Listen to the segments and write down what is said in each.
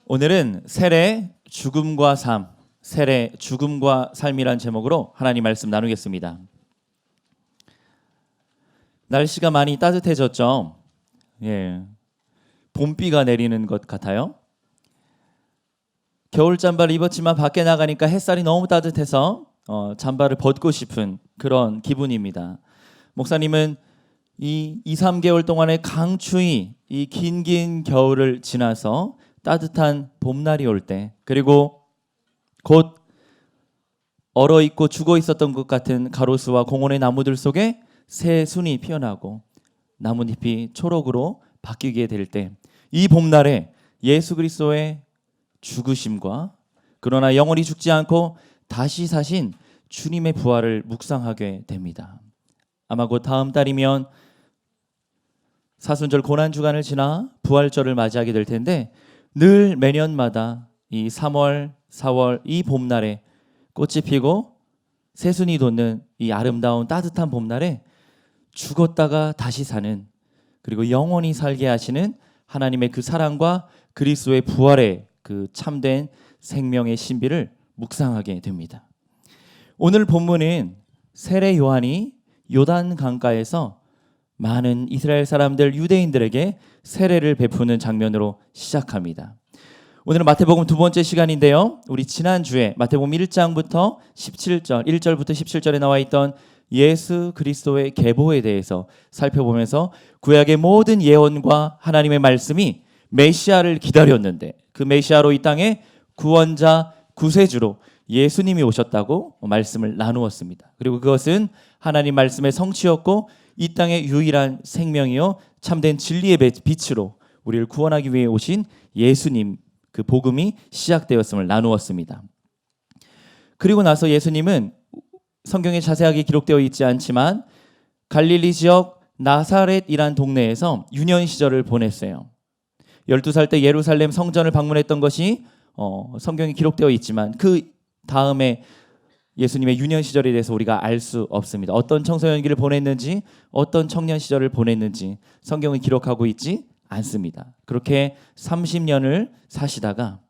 오늘은 세례 죽음과 삶, 세례 죽음과 삶이란 제목으로 하나님 말씀 나누겠습니다. 날씨가 많이 따뜻해졌죠? 봄비가 내리는 것 같아요. 겨울 잠바를 입었지만 밖에 나가니까 햇살이 너무 따뜻해서 잠바를 벗고 싶은 그런 기분입니다. 목사님은 이 2-3개월 동안의 강추위, 이 긴 겨울을 지나서 따뜻한 봄날이 올 때, 그리고 곧 얼어있고 죽어 있었던 것 같은 가로수와 공원의 나무들 속에 새 순이 피어나고 나뭇잎이 초록으로 바뀌게 될 때, 이 봄날에 예수 그리스도의 죽으심과 그러나 영원히 죽지 않고 다시 사신 주님의 부활을 묵상하게 됩니다. 아마 곧 다음 달이면 사순절 고난주간을 지나 부활절을 맞이하게 될 텐데, 늘 매년마다 이 3월, 4월 이 봄날에 꽃이 피고 새순이 돋는 이 아름다운 따뜻한 봄날에 죽었다가 다시 사는, 그리고 영원히 살게 하시는 하나님의 그 사랑과 그리스도의 부활의 그 참된 생명의 신비를 묵상하게 됩니다. 오늘 본문은 세례 요한이 요단 강가에서 많은 이스라엘 사람들, 유대인들에게 세례를 베푸는 장면으로 시작합니다. 오늘은 마태복음 두 번째 시간인데요. 우리 지난주에 마태복음 1장부터 17절, 1절부터 17절에 나와 있던 예수 그리스도의 계보에 대해서 살펴보면서 구약의 모든 예언과 하나님의 말씀이 메시아를 기다렸는데, 그 메시아로 이 땅에 구원자, 구세주로 예수님이 오셨다고 말씀을 나누었습니다. 그리고 그것은 하나님 말씀의 성취였고 이 땅의 유일한 생명이요 참된 진리의 빛으로 우리를 구원하기 위해 오신 예수님, 그 복음이 시작되었음을 나누었습니다. 그리고 나서 예수님은 성경에 자세하게 기록되어 있지 않지만 갈릴리 지역 나사렛이란 동네에서 유년 시절을 보냈어요. 12살 때 예루살렘 성전을 방문했던 것이 성경에 기록되어 있지만 그 다음에 예수님의 유년 시절에 대해서 우리가 알 수 없습니다. 어떤 청소년기를 보냈는지, 어떤 청년 시절을 보냈는지 성경은 기록하고 있지 않습니다. 그렇게 30년을 사시다가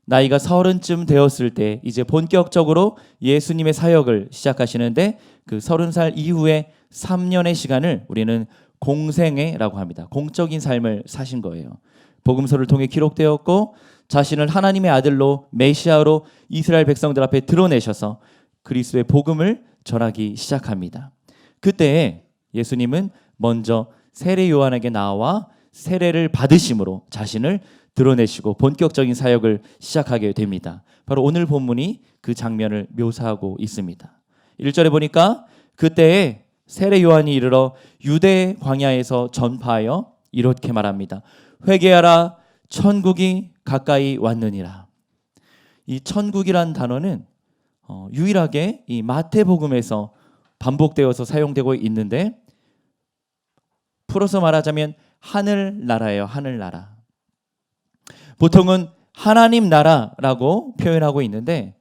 나이가 30쯤 되었을 때 이제 본격적으로 예수님의 사역을 시작하시는데, 그 30살 이후에 3년의 시간을 우리는 공생애라고 합니다. 공적인 삶을 사신 거예요. 복음서를 통해 기록되었고 자신을 하나님의 아들로 메시아로 이스라엘 백성들 앞에 드러내셔서 그리스도의 복음을 전하기 시작합니다. 그때 예수님은 먼저 세례 요한에게 나와 세례를 받으심으로 자신을 드러내시고 본격적인 사역을 시작하게 됩니다. 바로 오늘 본문이 그 장면을 묘사하고 있습니다. 1절에 보니까 그때에 세례 요한이 이르러 유대 광야에서 전파하여 이렇게 말합니다. 회개하라, 천국이 가까이 왔느니라. 이 천국이란 단어는 유일하게 이 마태복음에서 반복되어서 사용되고 있는데, 풀어서 말하자면 하늘나라예요. 하늘나라. 보통은 하나님 나라라고 표현하고 있는데,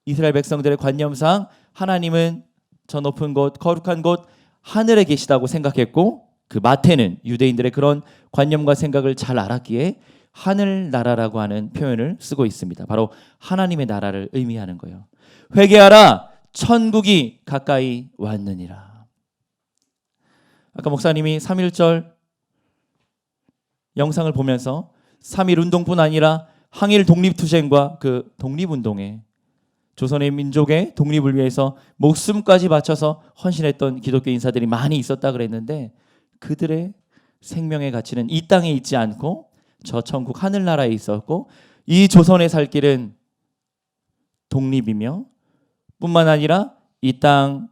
이스라엘 백성들의 관념상 하나님은 저 높은 곳, 거룩한 곳 하늘에 계시다고 생각했고, 그 마태는 유대인들의 그런 관념과 생각을 잘 알았기에 하늘나라라고 하는 표현을 쓰고 있습니다. 바로 하나님의 나라를 의미하는 거예요. 회개하라, 천국이 가까이 왔느니라. 아까 목사님이 3.1절 영상을 보면서 3.1운동뿐 아니라 항일 독립투쟁과 그 독립운동에 조선의 민족의 독립을 위해서 목숨까지 바쳐서 헌신했던 기독교 인사들이 많이 있었다 그랬는데, 그들의 생명의 가치는 이 땅에 있지 않고 저 천국 하늘나라에 있었고, 이 조선의 살 길은 독립이며 뿐만 아니라 이 땅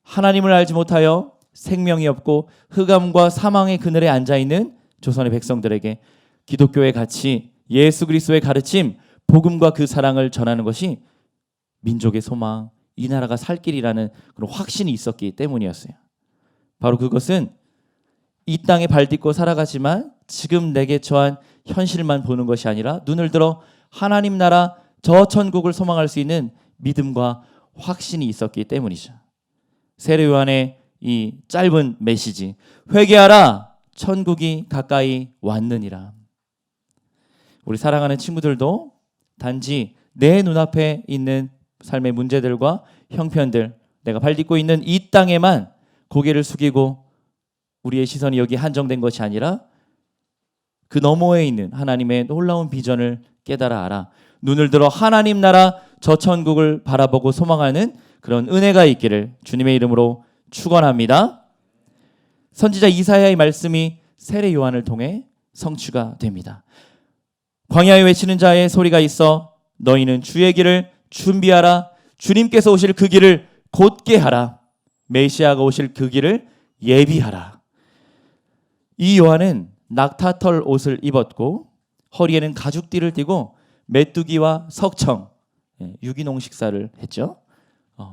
하나님을 알지 못하여 생명이 없고 흑암과 사망의 그늘에 앉아있는 조선의 백성들에게 기독교의 가치, 예수 그리스도의 가르침, 복음과 그 사랑을 전하는 것이 민족의 소망, 이 나라가 살 길이라는 그런 확신이 있었기 때문이었어요. 바로 그것은 이 땅에 발딛고 살아가지만 지금 내게 처한 현실만 보는 것이 아니라 눈을 들어 하나님 나라 저 천국을 소망할 수 있는 믿음과 확신이 있었기 때문이죠. 세례 요한의 이 짧은 메시지, 회개하라, 천국이 가까이 왔느니라. 우리 사랑하는 친구들도 단지 내 눈앞에 있는 삶의 문제들과 형편들, 내가 발딛고 있는 이 땅에만 고개를 숙이고 우리의 시선이 여기 한정된 것이 아니라 그 너머에 있는 하나님의 놀라운 비전을 깨달아 알아 눈을 들어 하나님 나라 저 천국을 바라보고 소망하는 그런 은혜가 있기를 주님의 이름으로 축원합니다. 선지자 이사야의 말씀이 세례 요한을 통해 성취가 됩니다. 광야에 외치는 자의 소리가 있어 너희는 주의 길을 준비하라. 주님께서 오실 그 길을 곧게 하라. 메시아가 오실 그 길을 예비하라. 이 요한은 낙타털 옷을 입었고 허리에는 가죽띠를 띠고 메뚜기와 석청, 유기농 식사를 했죠.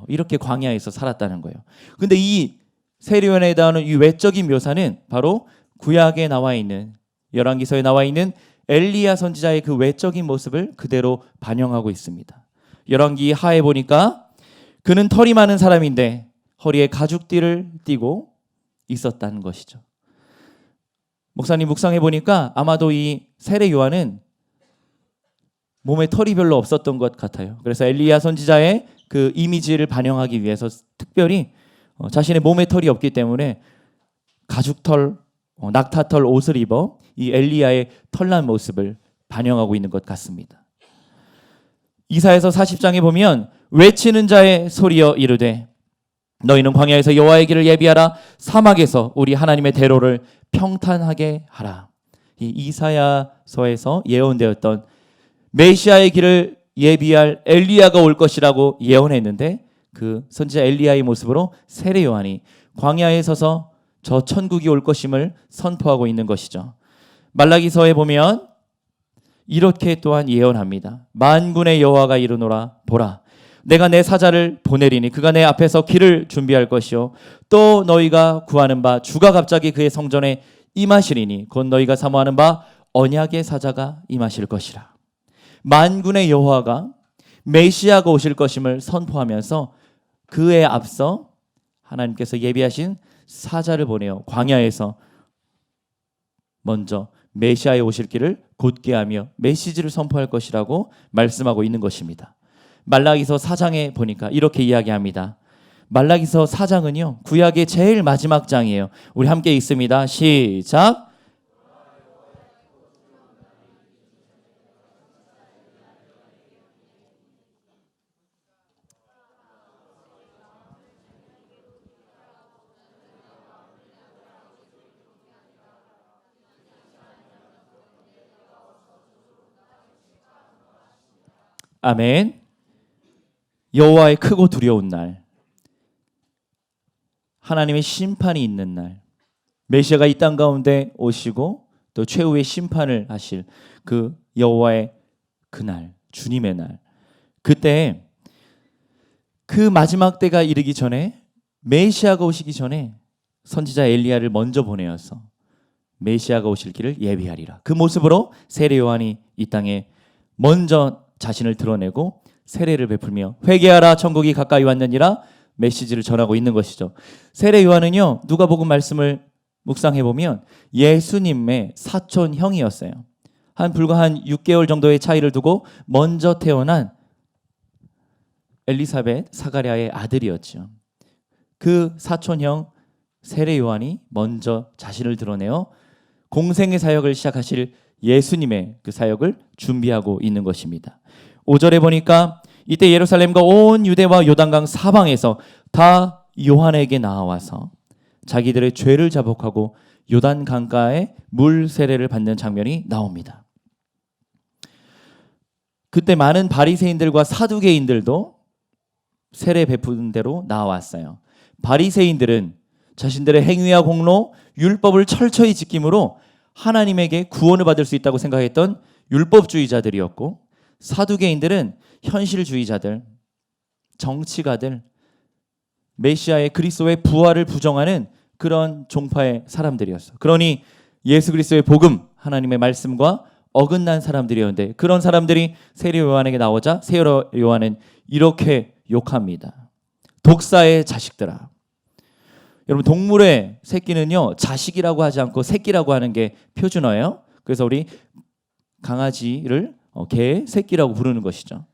이렇게 광야에서 살았다는 거예요. 근데 이 세례 요한에 해당하는 이 외적인 묘사는 바로 구약에 나와 있는 열왕기서에 나와 있는 엘리야 선지자의 그 외적인 모습을 그대로 반영하고 있습니다. 열왕기 하에 보니까 그는 털이 많은 사람인데 허리에 가죽띠를 띠고 있었다는 것이죠. 목사님 묵상해 보니까 아마도 이 세례 요한은 몸에 털이 별로 없었던 것 같아요. 그래서 엘리야 선지자의 그 이미지를 반영하기 위해서 특별히 자신의 몸에 털이 없기 때문에 가죽털, 낙타털 옷을 입어 이 엘리야의 털난 모습을 반영하고 있는 것 같습니다. 이사야서 40장에 보면 외치는 자의 소리여 이르되 너희는 광야에서 여호와의 길을 예비하라. 사막에서 우리 하나님의 대로를 평탄하게 하라. 이 이사야서에서 예언되었던 메시아의 길을 예비할 엘리야가 올 것이라고 예언했는데 그 선지자 엘리야의 모습으로 세례 요한이 광야에 서서 저 천국이 올 것임을 선포하고 있는 것이죠. 말라기서에 보면 이렇게 또한 예언합니다. 만군의 여호와가 이르노라 보라 내가 내 사자를 보내리니 그가 내 앞에서 길을 준비할 것이요 또 너희가 구하는 바 주가 갑자기 그의 성전에 임하시리니 곧 너희가 사모하는 바 언약의 사자가 임하실 것이라. 만군의 여호와가 메시아가 오실 것임을 선포하면서 그에 앞서 하나님께서 예비하신 사자를 보내어 광야에서 먼저 메시아의 오실 길을 곧게 하며 메시지를 선포할 것이라고 말씀하고 있는 것입니다. 말라기서 4장에 보니까 이렇게 이야기합니다. 말라기서 4장은요 구약의 제일 마지막 장이에요. 우리 함께 읽습니다. 시작. 아멘. 여호와의 크고 두려운 날, 하나님의 심판이 있는 날, 메시아가 이 땅 가운데 오시고 또 최후의 심판을 하실 그 여호와의 그날, 주님의 날, 그때 그 마지막 때가 이르기 전에 메시아가 오시기 전에 선지자 엘리야를 먼저 보내어서 메시아가 오실 길을 예비하리라. 그 모습으로 세례 요한이 이 땅에 먼저 자신을 드러내고 세례를 베풀며 회개하라 천국이 가까이 왔느니라 메시지를 전하고 있는 것이죠. 세례 요한은요 누가복음 말씀을 묵상해 보면 예수님의 사촌 형이었어요. 불과 한 6개월 정도의 차이를 두고 먼저 태어난 엘리사벳 사가랴의 아들이었죠. 그 사촌형 세례 요한이 먼저 자신을 드러내어 공생의 사역을 시작하실 예수님의 그 사역을 준비하고 있는 것입니다. 5절에 보니까 이때 예루살렘과 온 유대와 요단강 사방에서 다 요한에게 나와서 자기들의 죄를 자복하고 요단 강가에 물 세례를 받는 장면이 나옵니다. 그때 많은 바리새인들과 사두개인들도 세례 베푸는 대로 나왔어요. 바리새인들은 자신들의 행위와 공로, 율법을 철저히 지킴으로 하나님에게 구원을 받을 수 있다고 생각했던 율법주의자들이었고 사두개인들은 현실주의자들, 정치가들, 메시아의 그리스도의 부활을 부정하는 그런 종파의 사람들이었어. 그러니 예수 그리스도의 복음, 하나님의 말씀과 어긋난 사람들이었는데 그런 사람들이 세례 요한에게 나오자 세례 요한은 이렇게 욕합니다. 독사의 자식들아. 여러분 동물의 새끼는요 자식이라고 하지 않고 새끼라고 하는 게 표준어예요. 그래서 우리 강아지를 개 새끼라고 부르는 것이죠.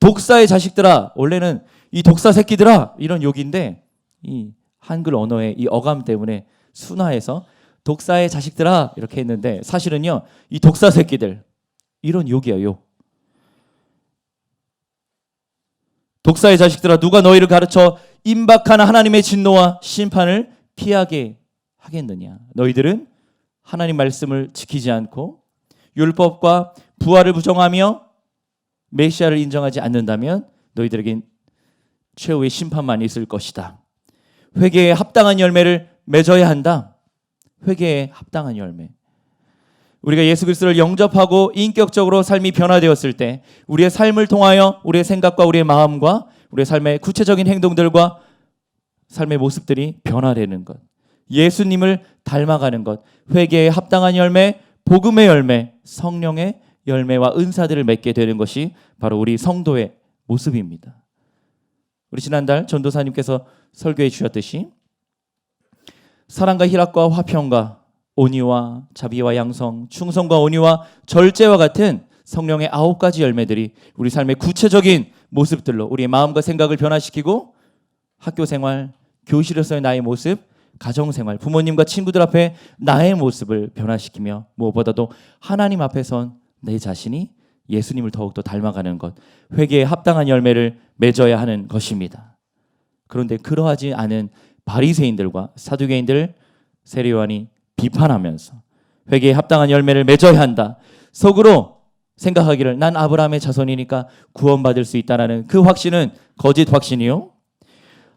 독사의 자식들아, 원래는 이 독사 새끼들아 이런 욕인데 이 한글 언어의 이 어감 때문에 순화해서 독사의 자식들아 이렇게 했는데 사실은요 이 독사 새끼들 이런 욕이야 욕. 독사의 자식들아 누가 너희를 가르쳐 임박한 하나님의 진노와 심판을 피하게 하겠느냐. 너희들은 하나님 말씀을 지키지 않고 율법과 부활을 부정하며 메시아를 인정하지 않는다면 너희들에겐 최후의 심판만 있을 것이다. 회개에 합당한 열매를 맺어야 한다. 회개에 합당한 열매. 우리가 예수 그리스도를 영접하고 인격적으로 삶이 변화되었을 때 우리의 삶을 통하여 우리의 생각과 우리의 마음과 우리의 삶의 구체적인 행동들과 삶의 모습들이 변화되는 것. 예수님을 닮아가는 것. 회개에 합당한 열매, 복음의 열매, 성령의 열매와 은사들을 맺게 되는 것이 바로 우리 성도의 모습입니다. 우리 지난달 전도사님께서 설교해 주셨듯이 사랑과 희락과 화평과 온유와 자비와 양성, 충성과 온유와 절제와 같은 성령의 9가지 열매들이 우리 삶의 구체적인 모습들로 우리의 마음과 생각을 변화시키고 학교 생활, 교실에서의 나의 모습, 가정생활, 부모님과 친구들 앞에 나의 모습을 변화시키며 무엇보다도 하나님 앞에 선 내 자신이 예수님을 더욱더 닮아가는 것, 회개에 합당한 열매를 맺어야 하는 것입니다. 그런데 그러하지 않은 바리새인들과 사두개인들 세례 요한이 비판하면서 회개에 합당한 열매를 맺어야 한다. 속으로 생각하기를 난 아브라함의 자손이니까 구원받을 수 있다라는 그 확신은 거짓 확신이요.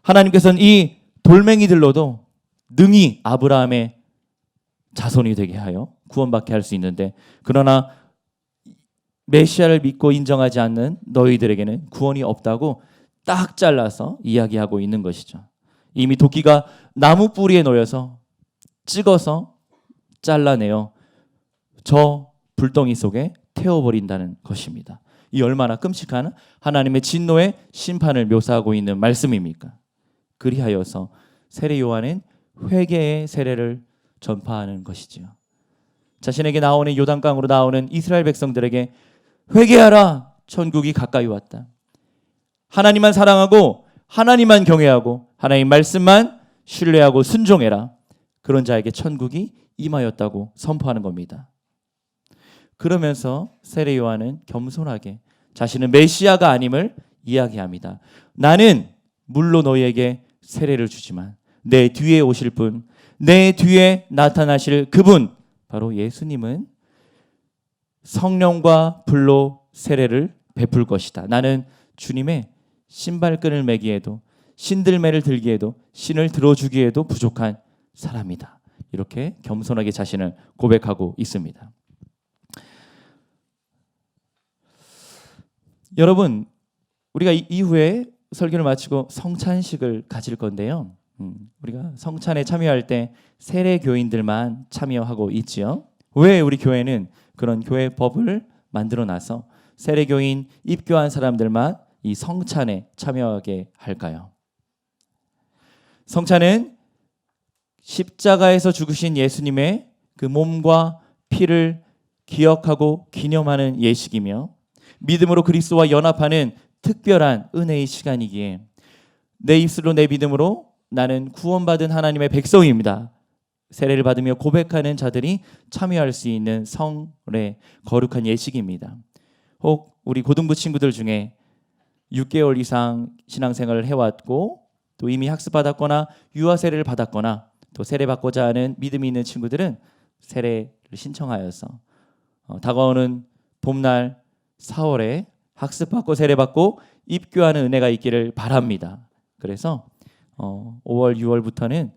하나님께서는 이 돌멩이들로도 능히 아브라함의 자손이 되게 하여 구원받게 할 수 있는데 그러나 메시아를 믿고 인정하지 않는 너희들에게는 구원이 없다고 딱 잘라서 이야기하고 있는 것이죠. 이미 도끼가 나무 뿌리에 놓여서 찍어서 잘라내어 저 불덩이 속에 태워버린다는 것입니다. 이 얼마나 끔찍한 하나님의 진노의 심판을 묘사하고 있는 말씀입니까? 그리하여서 세례 요한은 회개의 세례를 전파하는 것이지요. 자신에게 나오는 요단강으로 나오는 이스라엘 백성들에게 회개하라, 천국이 가까이 왔다. 하나님만 사랑하고 하나님만 경외하고 하나님 말씀만 신뢰하고 순종해라. 그런 자에게 천국이 임하였다고 선포하는 겁니다. 그러면서 세례 요한은 겸손하게 자신은 메시아가 아님을 이야기합니다. 나는 물로 너희에게 세례를 주지만 내 뒤에 오실 분, 내 뒤에 나타나실 그분, 바로 예수님은 성령과 불로 세례를 베풀 것이다. 나는 주님의 신발끈을 매기에도 신들매를 들기에도 신을 들어주기에도 부족한 사람이다. 이렇게 겸손하게 자신을 고백하고 있습니다. 여러분, 우리가 이후에 설교를 마치고 성찬식을 가질 건데요. 우리가 성찬에 참여할 때 세례 교인들만 참여하고 있지요. 왜 우리 교회는 그런 교회 법을 만들어 놔서 세례 교인 입교한 사람들만 이 성찬에 참여하게 할까요? 성찬은 십자가에서 죽으신 예수님의 그 몸과 피를 기억하고 기념하는 예식이며 믿음으로 그리스도와 연합하는 특별한 은혜의 시간이기에 내 입술로 내 믿음으로 나는 구원받은 하나님의 백성입니다. 세례를 받으며 고백하는 자들이 참여할 수 있는 성례 거룩한 예식입니다. 혹 우리 고등부 친구들 중에 6개월 이상 신앙생활을 해왔고 또 이미 학습받았거나 유아 세례를 받았거나 또 세례받고자 하는 믿음이 있는 친구들은 세례를 신청하여서 다가오는 봄날 4월에 학습받고 세례받고 입교하는 은혜가 있기를 바랍니다. 그래서 5월, 6월부터는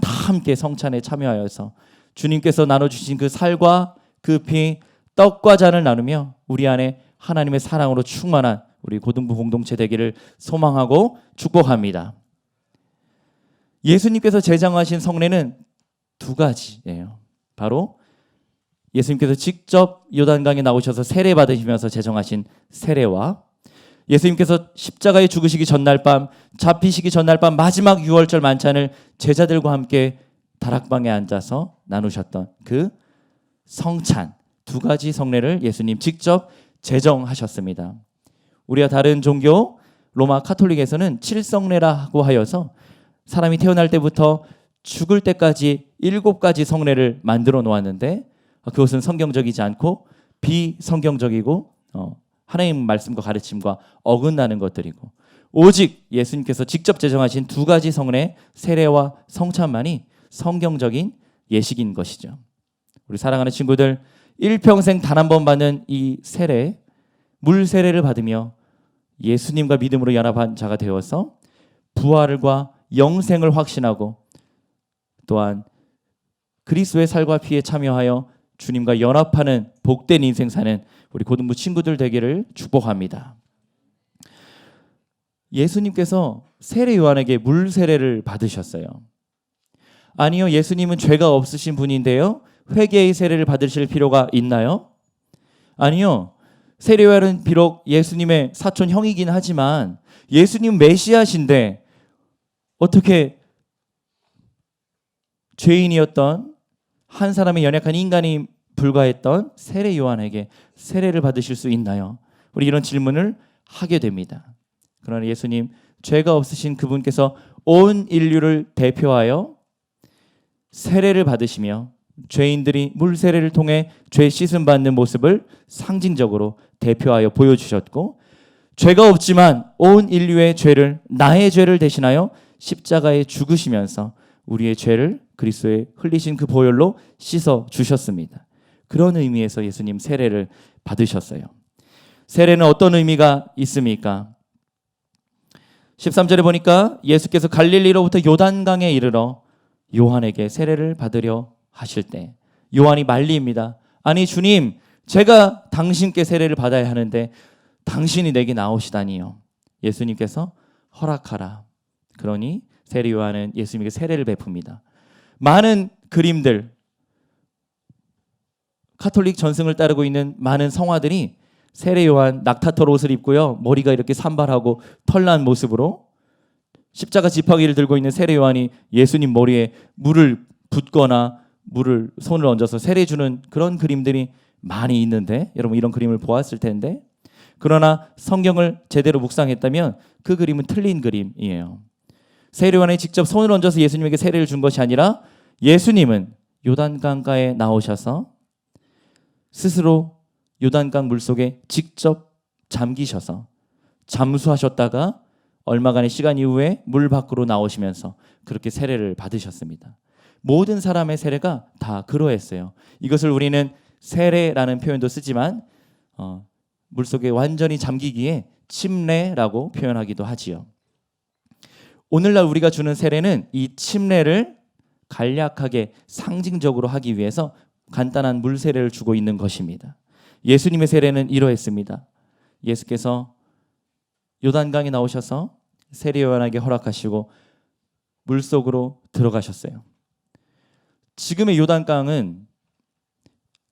다 함께 성찬에 참여하여서 주님께서 나눠주신 그 살과 그 피, 떡과 잔을 나누며 우리 안에 하나님의 사랑으로 충만한 우리 고등부 공동체 되기를 소망하고 축복합니다. 예수님께서 제정하신 성례는 2가지예요. 바로 예수님께서 직접 요단강에 나오셔서 세례 받으시면서 제정하신 세례와 예수님께서 십자가에 죽으시기 전날 밤, 잡히시기 전날 밤 마지막 6월절 만찬을 제자들과 함께 다락방에 앉아서 나누셨던 그 성찬, 두 가지 성례를 예수님 직접 제정하셨습니다. 우리와 다른 종교 로마 카톨릭에서는 7성례라고 하여서 사람이 태어날 때부터 죽을 때까지 7가지 성례를 만들어 놓았는데 그것은 성경적이지 않고 비성경적이고 하나님 말씀과 가르침과 어긋나는 것들이고 오직 예수님께서 직접 제정하신 두 가지 성례, 세례와 성찬만이 성경적인 예식인 것이죠. 우리 사랑하는 친구들, 일평생 단 한 번 받는 이 세례, 물 세례를 받으며 예수님과 믿음으로 연합한 자가 되어서 부활과 영생을 확신하고 또한 그리스도의 살과 피에 참여하여 주님과 연합하는 복된 인생 사는 우리 고등부 친구들 되기를 축복합니다. 예수님께서 세례 요한에게 물 세례를 받으셨어요. 아니요, 예수님은 죄가 없으신 분인데요, 회개의 세례를 받으실 필요가 있나요? 아니요, 세례 요한은 비록 예수님의 사촌 형이긴 하지만 예수님 메시아신데 어떻게 죄인이었던 한 사람의 연약한 인간이 불과했던 세례 요한에게 세례를 받으실 수 있나요? 우리 이런 질문을 하게 됩니다. 그러나 예수님, 죄가 없으신 그분께서 온 인류를 대표하여 세례를 받으시며 죄인들이 물 세례를 통해 죄 씻음 받는 모습을 상징적으로 대표하여 보여주셨고, 죄가 없지만 온 인류의 죄를, 나의 죄를 대신하여 십자가에 죽으시면서 우리의 죄를 그리스도의 흘리신 그 보혈로 씻어 주셨습니다. 그런 의미에서 예수님 세례를 받으셨어요. 세례는 어떤 의미가 있습니까? 13절에 보니까 예수께서 갈릴리로부터 요단강에 이르러 요한에게 세례를 받으려 하실 때 요한이 말리입니다. 아니 주님, 제가 당신께 세례를 받아야 하는데 당신이 내게 나오시다니요. 예수님께서 허락하라. 그러니 세례 요한은 예수님에게 세례를 베풉니다. 많은 그림들, 카톨릭 전승을 따르고 있는 많은 성화들이 세례 요한 낙타털 옷을 입고요, 머리가 이렇게 산발하고 털난 모습으로 십자가 지팡이를 들고 있는 세례 요한이 예수님 머리에 물을 붓거나 물을 손을 얹어서 세례 주는 그런 그림들이 많이 있는데, 여러분 이런 그림을 보았을 텐데, 그러나 성경을 제대로 묵상했다면 그 그림은 틀린 그림이에요. 세례 요한이 직접 손을 얹어서 예수님에게 세례를 준 것이 아니라 예수님은 요단강가에 나오셔서 스스로 요단강 물속에 직접 잠기셔서 잠수하셨다가 얼마간의 시간 이후에 물 밖으로 나오시면서 그렇게 세례를 받으셨습니다. 모든 사람의 세례가 다 그러했어요. 이것을 우리는 세례라는 표현도 쓰지만 물속에 완전히 잠기기에 침례라고 표현하기도 하지요. 오늘날 우리가 주는 세례는 이 침례를 간략하게 상징적으로 하기 위해서 간단한 물 세례를 주고 있는 것입니다. 예수님의 세례는 이러했습니다. 예수께서 요단강에 나오셔서 세례 요한에게 허락하시고 물속으로 들어가셨어요. 지금의 요단강은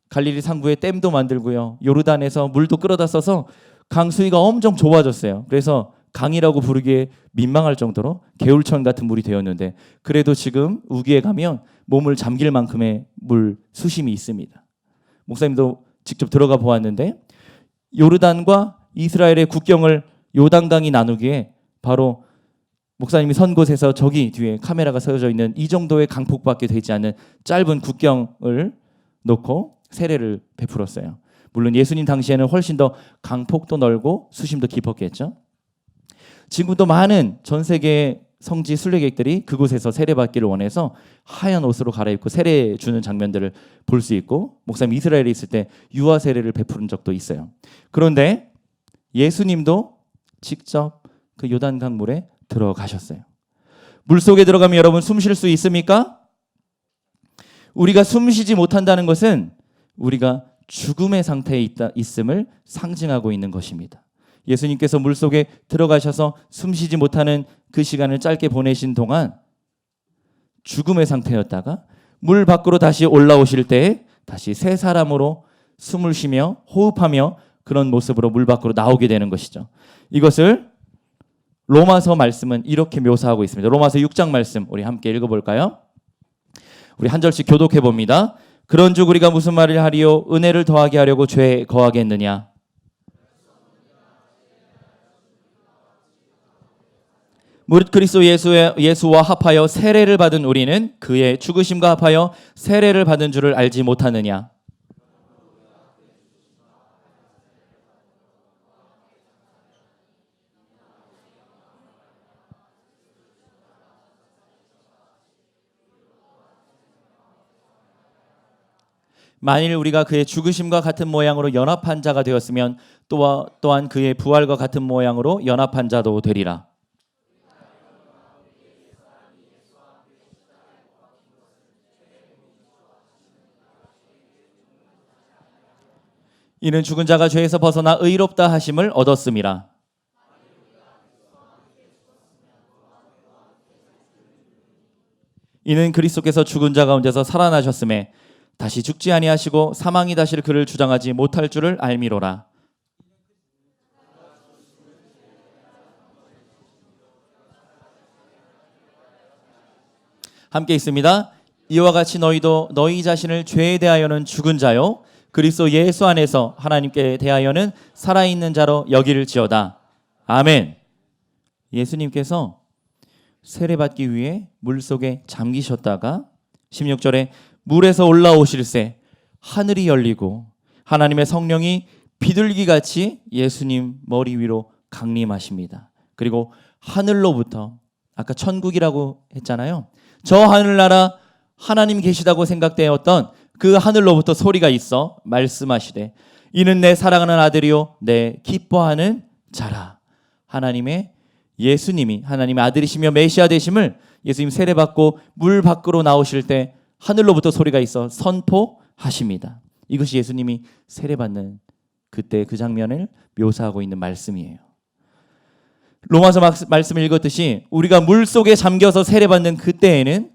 갈릴리 상부에 댐도 만들고요, 요르단에서 물도 끌어다 써서 강 수위가 엄청 좁아졌어요. 그래서 강이라고 부르기에 민망할 정도로 개울천 같은 물이 되었는데, 그래도 지금 우기에 가면 몸을 잠길 만큼의 물 수심이 있습니다. 목사님도 직접 들어가 보았는데 요르단과 이스라엘의 국경을 요단강이 나누기에 바로 목사님이 선 곳에서 저기 뒤에 카메라가 세워져 있는 이 정도의 강폭밖에 되지 않는 짧은 국경을 놓고 세례를 베풀었어요. 물론 예수님 당시에는 훨씬 더 강폭도 넓고 수심도 깊었겠죠. 지금도 많은 전 세계의 성지 순례객들이 그곳에서 세례받기를 원해서 하얀 옷으로 갈아입고 세례 주는 장면들을 볼 수 있고, 목사님 이스라엘에 있을 때 유아 세례를 베푸는 적도 있어요. 그런데 예수님도 직접 그 요단강 물에 들어가셨어요. 물속에 들어가면 여러분 숨 쉴 수 있습니까? 우리가 숨 쉬지 못한다는 것은 우리가 죽음의 상태에 있음을 상징하고 있는 것입니다. 예수님께서 물속에 들어가셔서 숨쉬지 못하는 그 시간을 짧게 보내신 동안 죽음의 상태였다가 물 밖으로 다시 올라오실 때 다시 새 사람으로 숨을 쉬며 호흡하며 그런 모습으로 물 밖으로 나오게 되는 것이죠. 이것을 로마서 말씀은 이렇게 묘사하고 있습니다. 로마서 6장 말씀 우리 함께 읽어볼까요? 우리 한 절씩 교독해 봅니다. 그런즉 우리가 무슨 말을 하리요? 은혜를 더하게 하려고 죄에 거하겠느냐? 무릇 그리스도 예수와 합하여 세례를 받은 우리는 그의 죽으심과 합하여 세례를 받은 줄을 알지 못하느냐? 만일 우리가 그의 죽으심과 같은 모양으로 연합한 자가 되었으면 또한 그의 부활과 같은 모양으로 연합한 자도 되리라. 이는 죽은 자가 죄에서 벗어나 의롭다 하심을 얻었음이라. 이는 그리스도께서 죽은 자 가운데서 살아나셨음에 다시 죽지 아니하시고 사망이 다시 그를 주장하지 못할 줄을 알미로라. 함께 있습니다. 이와 같이 너희도 너희 자신을 죄에 대하여는 죽은 자요 그리스도 예수 안에서 하나님께 대하여는 살아있는 자로 여기를지어다. 아멘. 예수님께서 세례받기 위해 물속에 잠기셨다가 16절에 물에서 올라오실새 하늘이 열리고 하나님의 성령이 비둘기같이 예수님 머리 위로 강림하십니다. 그리고 하늘로부터 아까 천국이라고 했잖아요. 저 하늘나라 하나님 계시다고 생각되었던 그 하늘로부터 소리가 있어 말씀하시되 이는 내 사랑하는 아들이요 내 기뻐하는 자라. 하나님의 예수님이 하나님의 아들이시며 메시아 되심을 예수님 세례받고 물 밖으로 나오실 때 하늘로부터 소리가 있어 선포하십니다. 이것이 예수님이 세례받는 그때 그 장면을 묘사하고 있는 말씀이에요. 로마서 말씀을 읽었듯이 우리가 물속에 잠겨서 세례받는 그때에는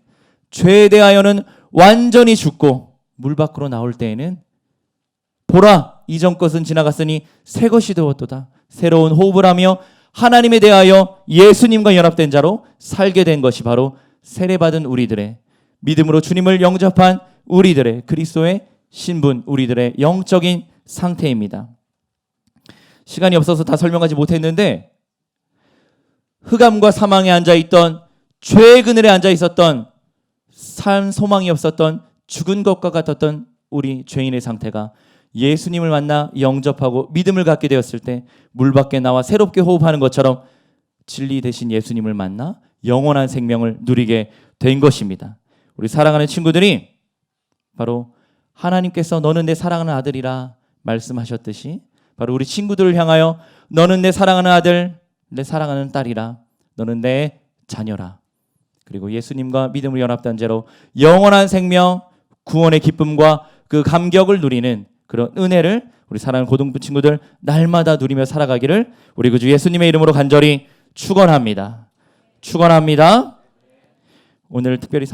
죄에 대하여는 완전히 죽고 물 밖으로 나올 때에는 보라 이전 것은 지나갔으니 새 것이 되었도다. 새로운 호흡을 하며 하나님에 대하여 예수님과 연합된 자로 살게 된 것이 바로 세례받은 우리들의 믿음으로 주님을 영접한 우리들의 그리스도의 신분, 우리들의 영적인 상태입니다. 시간이 없어서 다 설명하지 못했는데 흑암과 사망에 앉아있던 죄의 그늘에 앉아있었던 삶 소망이 없었던 죽은 것과 같았던 우리 죄인의 상태가 예수님을 만나 영접하고 믿음을 갖게 되었을 때 물 밖에 나와 새롭게 호흡하는 것처럼 진리 대신 예수님을 만나 영원한 생명을 누리게 된 것입니다. 우리 사랑하는 친구들이 바로 하나님께서 너는 내 사랑하는 아들이라 말씀하셨듯이 바로 우리 친구들을 향하여 너는 내 사랑하는 아들, 내 사랑하는 딸이라, 너는 내 자녀라. 그리고 예수님과 믿음으로 연합된 죄로 영원한 생명, 구원의 기쁨과 그 감격을 누리는 그런 은혜를 우리 사랑하는 고등부 친구들 날마다 누리며 살아가기를 우리 구주 예수님의 이름으로 간절히 축원합니다. 축원합니다. 오늘 특별히